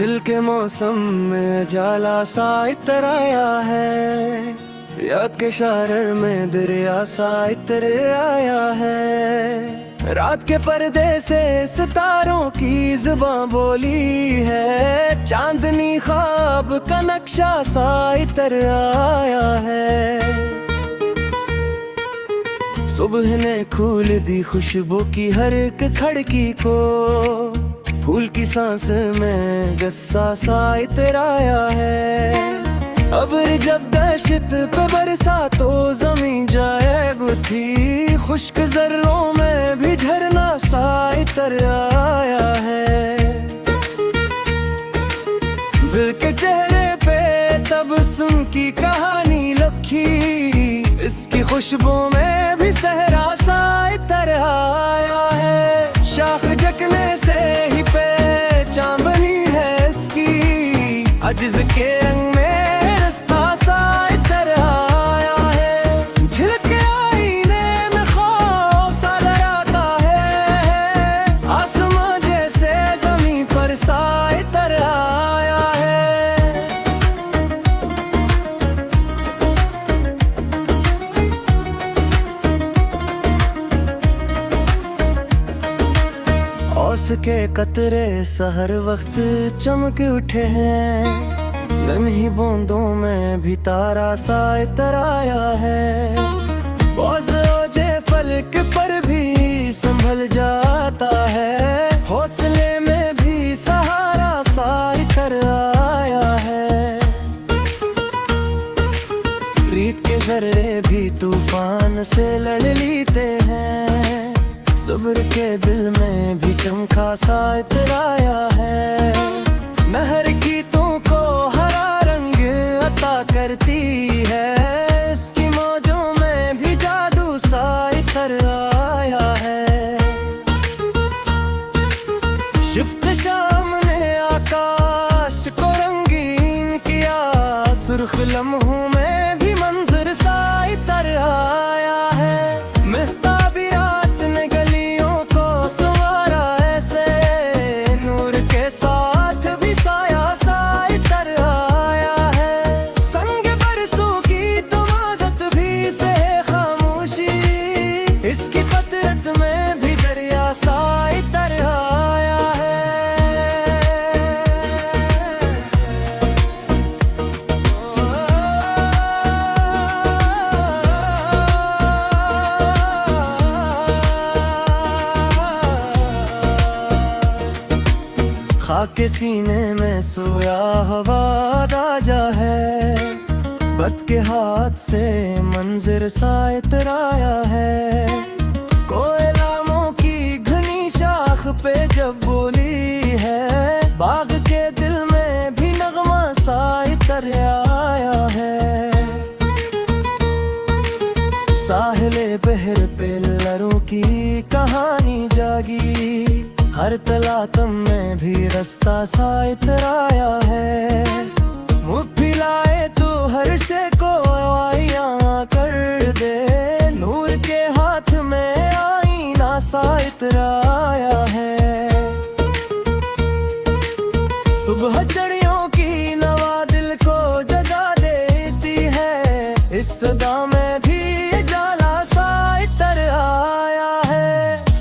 दिल के मौसम में जाला सा इतर आया है, याद के शारर में दरिया सा इतर आया है। रात के पर्दे से सितारों की जुबां बोली है, चांदनी ख्वाब का नक्शा सा इतर आया है। सुबह ने खोल दी खुशबू की हर एक खिड़की को, फूल की सांस में गस्सा सा इतर आया है। अब जब दहशत पे बरसा तो जमीन जाए गुथी, खुश्क जर्रों में भी झरना सा इतर आया है। दिल के चेहरे पे तबस्सुम की कहानी लिखी, इसकी खुशबू में भी सहरा सा इतर आया है। शाख जकने से ही पहचान बनी है इसकी, अजिज के रंग में रास्ता सा इतर आया है। झिलके आईने में खौफ सा डराता है, आसमां जैसे जमीन पर सा इतर आया है। औस के कतरे सहर वक्त चमक उठे हैं, नन्ही बूंदों में भी तारा सा इतर आया है। बोझ ओझे फलक पर भी संभल जाता है, हौसले में भी सहारा सा इतर आया है। रीत के जर्रे भी तूफान से लड़ लेते हैं, सब्र के दिल में भी चमका सा इतर आया है। नहर की तुमको हरा रंग अता करती है, इसकी मौजों में भी जादू सा इतर आया है। शिफ्त शाम ने आकाश को रंगीन किया, सुर्ख लम्हों में भी मंजर सा इतर आया है। महताबी रात ने गलियों को संवारा ऐसे, नूर के साथ भी साया सा इतर आया है। संग बरसों की तुमाजत भी से खामोशी, इसकी फतरत में भी दरिया सा इतर आया है। खाके सीने में सोया हवा राजा है, बद के हाथ से मंजर सा इतर आया है। कोयलामों की घनी शाख पे जब बोली है, बाग के दिल में भी नगमा सा इतर आया है। साहिले बहर पे लरों की कहानी जागी, हर तलातम में भी रास्ता सा इतर आया है। मुख पिलाए तो हर शे को आईना कर दे, नूर के हाथ में आईना सा इतर आया है। सुबह चिड़ियों की नवा दिल को जगा देती है, इस सदा में भी जाला सा इतर आया है।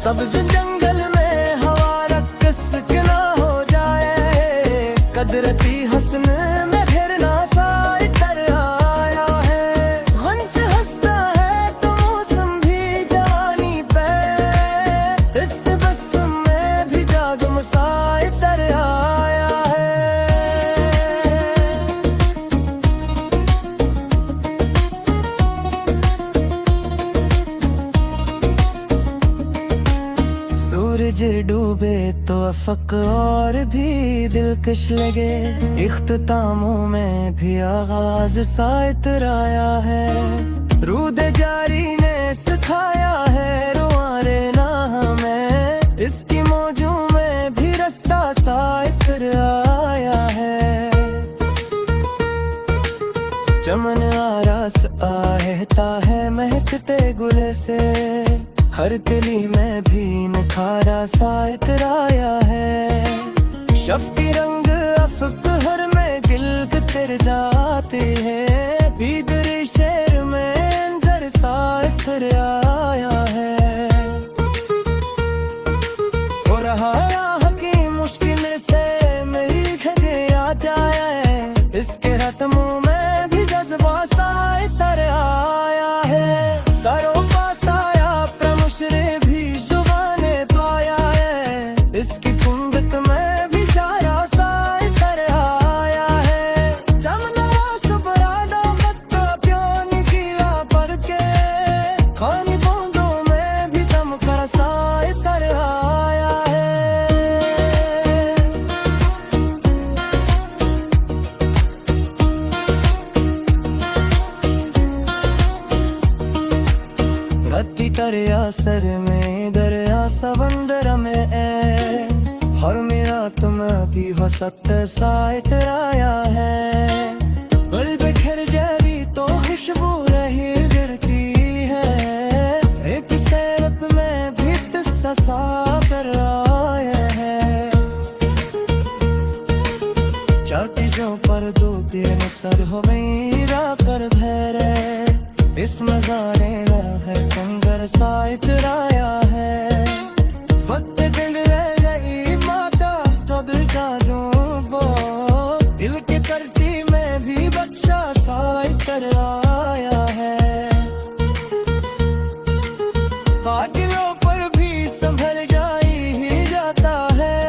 सब्ज जंगल में हवा रक्स ना हो जाए, कदरती हसन में फिरना सा इतर आया है। गंज हंसता है तो मौसम भी जवानी पे, इस तबस्सुम में भी जागम सा इतर आया है। सूरज डूबे तो अफक और भी दिलकश लगे, इख्तितामों में भी आगाज सा इतर आया है। रूद जारी ने सिखाया है रुआरे ना हमें, इसकी मौजों में भी रास्ता सा इतर आया है। चमन आरास आहता है महकते गुल से, हर कली में भी निखारा सा इतर आया है। शफ्की रंग सुतहर में गिल गिर जाते हैं, भीतरी शेर में अंदर सा इतर आया है। हो रहा की मुश्किल से मेरी खगे आ जाए, इसके रत्मों में भी जज्बा सा इतर आया है। सरों का साया प्रमुशरे भी जुबाने पाया है, इसकी कुंदक में भी सारा सा इतर आया है। जमना सुबराना मत्ता क्यों निकला पर के, खानी बूंदों में भी दम कर सा इतर आया है। रत्ती दरिया सर में दरिया सबंदर में है, हर मेरा तुम भी हो सत्य सा इतराया है। बल बिखर जावी तो खुशबू रही गिरती है, एक सैरप में भी तिस्सा सा कर आया है। चाहती जो पर दो दिन सर हो गई कर भैरे, इस नजारे है कंजर सा इतराया है। वक्त दिल गई माता तब जादू वो, दिल के करती में भी बच्चा सा इतर आया है। बादलों पर भी संभल जाई ही जाता है,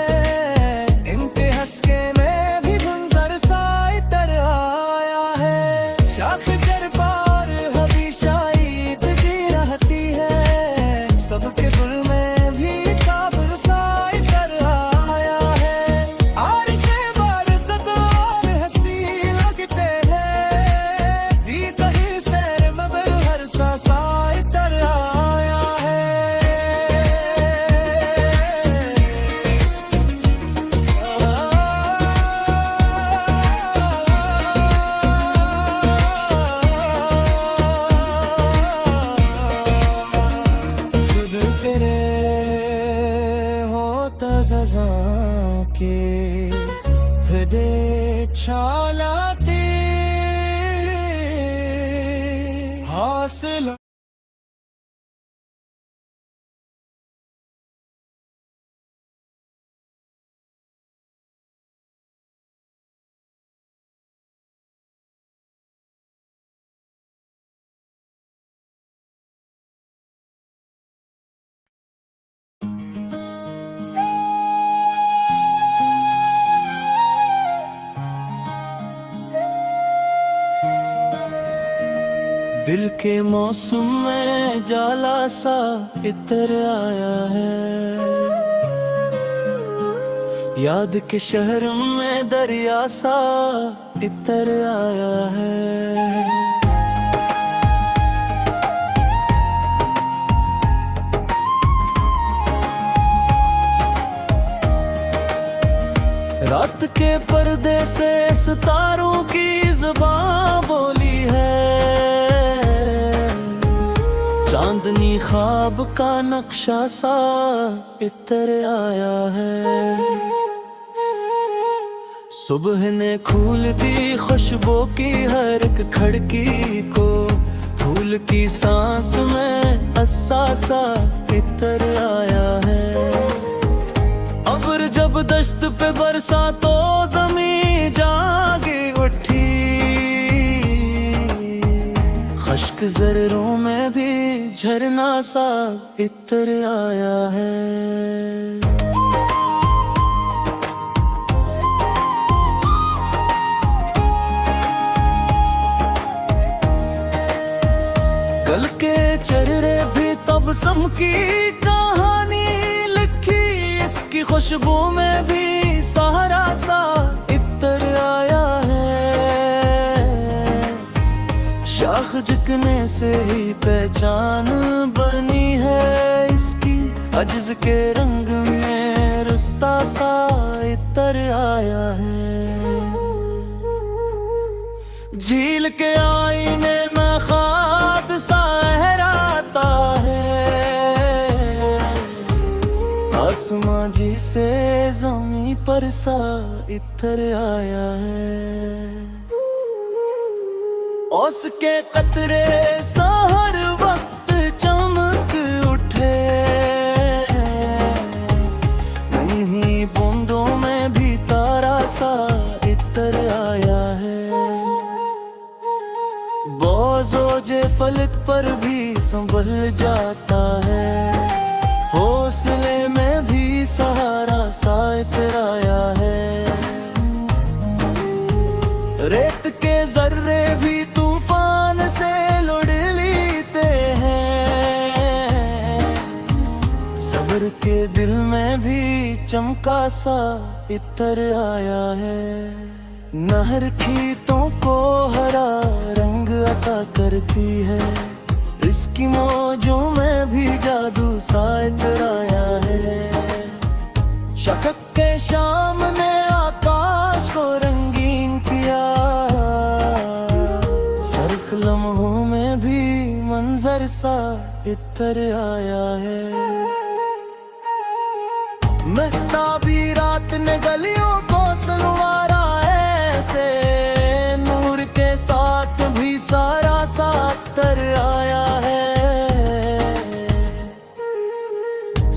इनके हंसके में भी मंजर सा इतर आया है। शाख जर पार हमेशा ईद की रहती है, सबके दिल में भी काबिल सा इतर आया है। आर से बारिश और हंसी लगते हैं, भी कहीं सैर मगर हर सा इतर आया है। खुद तेरे होता सजा के हृदय छालाते हासिल। दिल के मौसम में जाला सा इतर आया है, याद के शहर में दरिया सा इतर आया है। रात के पर्दे से सितारों की ज़बान बोली है, चांदनी ख्वाब का नक्शा सा इतर आया है। सुबह ने खोल दी खुशबू की हर एक खिड़की को, फूल की सांस में अस्सा सा इतर आया है। अब्र जब दश्त पे बरसा तो ज़मीं जागी उठी, खश्क ज़र्रों में भी झरना सा इतर आया है। कल के चेहरे भी तबसम की कहानी लिखी, इसकी खुशबू में भी सहारा सा इतर आया है। शाख झुकने से ही पहचान बनी है इसकी, अज्ज के रंग में रुस्ता सा इतर आया है। झील के आईने में ख्वाब सा लहराता है, आसमां जी से ज़मीं पर सा इतर आया है। उसके कतरे सा हर वक्त चमक उठे, नन्ही बूंदों में भी तारा सा इतर आया है। बोझे फलक पर भी संभल जाता है, हौसले में भी सहारा सा इतर आया है। रेत के जर्रे भी तूफान से लुढ़ लेते हैं, सब्र के दिल में भी चमका सा इतर आया है। नहर खेतों को हरा रंग अता करती है, इसकी मौजों में भी जादू सा इतर आया है। शफक के शाम ने आकाश को रंगीन किया, सर्ख लम्हों में भी मंजर सा इतर आया है। महताबी रात ने गलियों को सलवारा ऐसे, नूर के साथ भी सारा सा इतर आया है।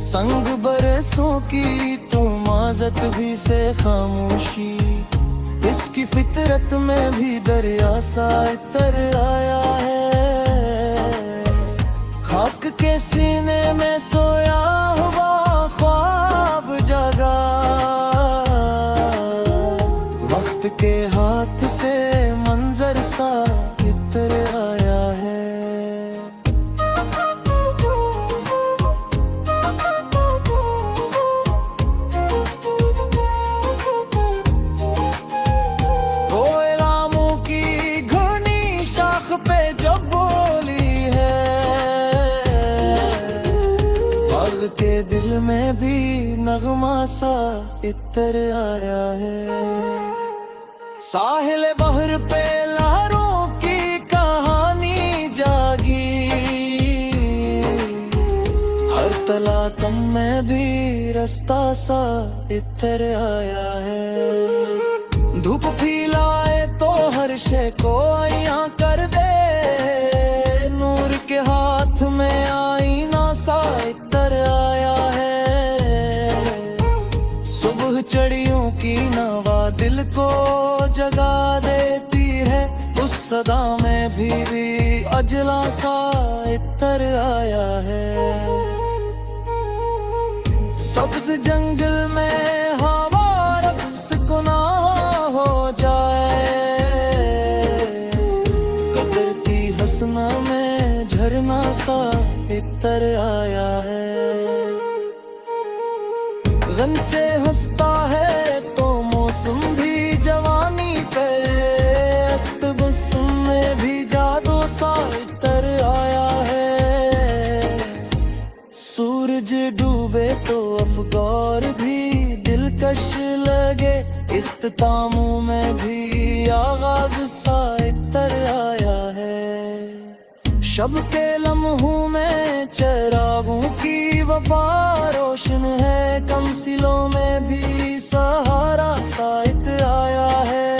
संग बरसों की तुमाजत भी से खामोशी, इसकी फितरत में भी दरिया सा इतर आया है। खाक के सीने में सोया हुआ ख्वाब जगा, वक्त के हाथ से मंजर सा इतर आया है। पे जब बोली है, बाग के दिल में भी नगमा सा इतर आया है। साहिल बहर पे लहरों की कहानी जागी, हर तलातम में भी रास्ता सा इतर आया है। धूप फैलाए तो हर शे को आईना कर दे, नूर के हाथ में आईना सा इतर आया है। सुबह चिड़ियों की नवा दिल को जगा देती है, उस सदा में भी अजला सा इतर आया है। सब्ज जंगल में हवा रक्स गुनाह हो जाए, कदरती हसना में झरना सा इतर आया है। गंचे हंसता है तो मौसम भी जवानी पे, अस्त बसम में भी जादू सा इतर आया है। सूरज डूबे तो अफगार भी दिलकश लगे, इख्तितामों में भी आगाज सा इतर आया है। शब के लम्हों में चिरागों की वफा रोशन है, कमसिलों में भी सहारा सा इतर आया है।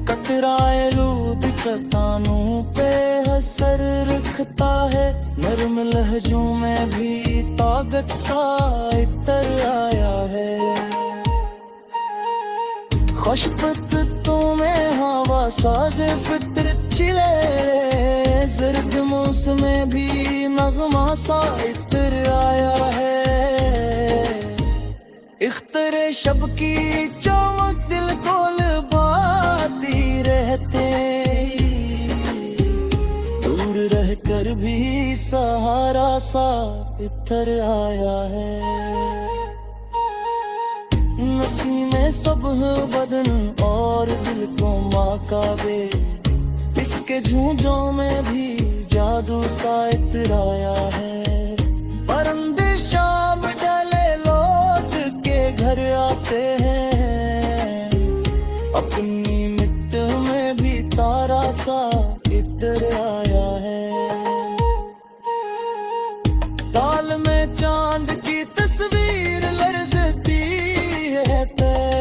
कतराए लूट चट्टानों पे असर रखता है, नर्म लहजों में भी ताकत सा इतर आया है। खुशबू में हवा साज़े फितरत चिले, जर्द मौसम में भी नगमा सा इतर आया है। इख्तरे शब की चमक दिल को लुभाती रहते, दूर रह कर भी सहारा सा इतर आया है। नसीमे सुबह बदन और दिल को माकाबे, इसके झूठों में भी जादू सा इतर आया है। परिंदे शाम ढले लौट के घर आते हैं, अपनी मिट्टी में भी तारा सा इतर आया है। ताल में चांद की तस्वीर लरजती है पैर,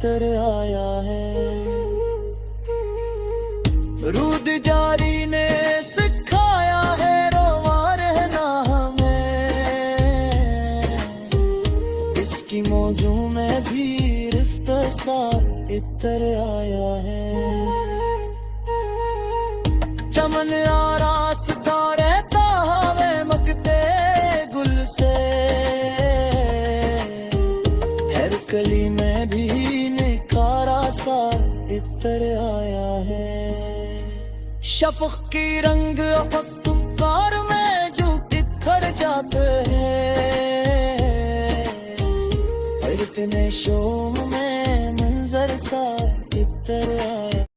इतर आया है। रूद जारी ने सिखाया है रोवा रहना हमें, इसकी मौजों में भी रिश्ता सा इतर आया है। चमन आरास्ता रहता हवे मकते गुल से, हर कली में भी निखारा सा इतर आया है। शफ़क़ की रंग अफ़क़्कार में जो बिखर जाते हैं, इतने शोम में मंजर सा इतर आया।